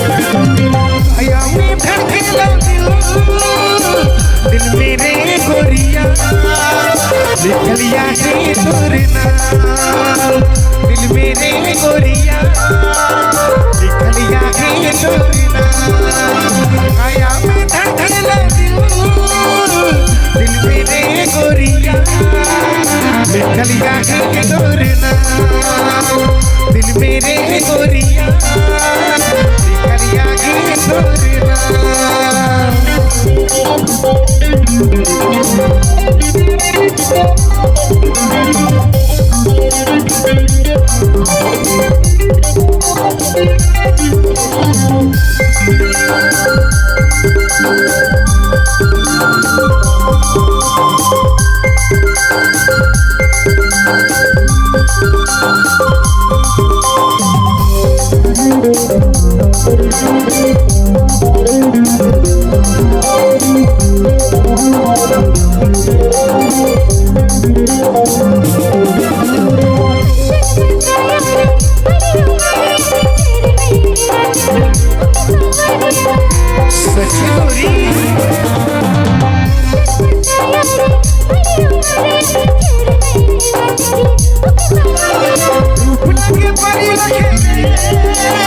आया में धड़केला दिल मेरे गोरिया लिख लिया है तोरे नाम दिल मेरे गोरिया लिख लिया है तोरे नाम आया में धड़केला दिल मेरे गोरिया लिख लिया है तोरे नाम दिल मेरे गोरिया लिख लिया है तोरे नाम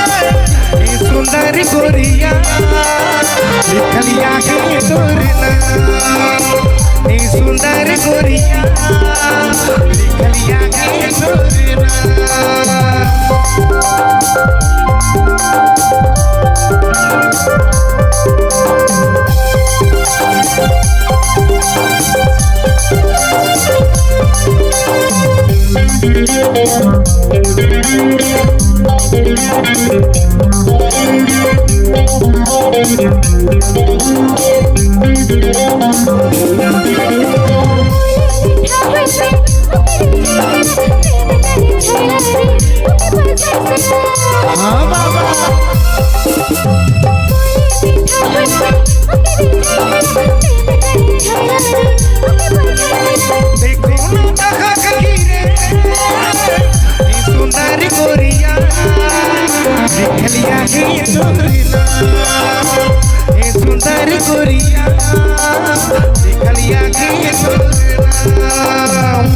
सुंदर गोरिया लिख लिया है तोरे नाम सुंदर गोरिया लिख लिया है तोरे नाम हाँ बाबा देखो ना कहीं रे सुंदर गोरिया लिख लिया है तोरे नाम सुंदर गोरिया लिख लिया है तोरे नाम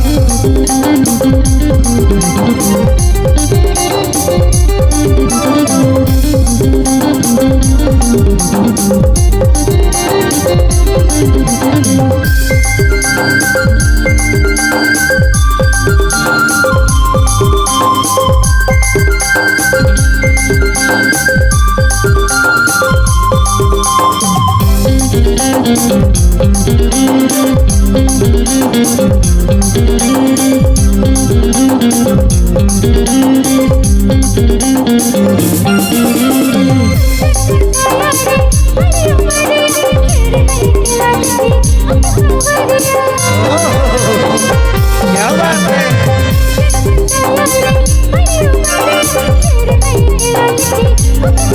क्या बात है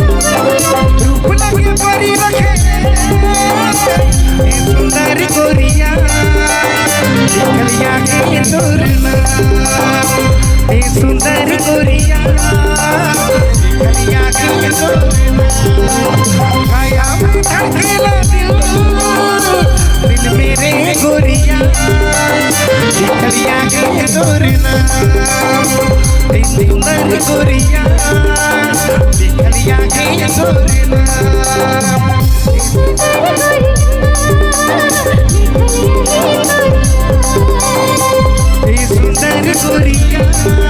रूप लगे परी रखे सुंदर गोरिया लिख लिया है तोरे नाम सुंदर गोरिया लिख लिया है तोरे नाम आया में धड़केला दिल मेरे गोरिया लिख लिया है तोरे नाम सुंदर गोरिया लिख लिया है तोरे नाम सुंदर गोरिया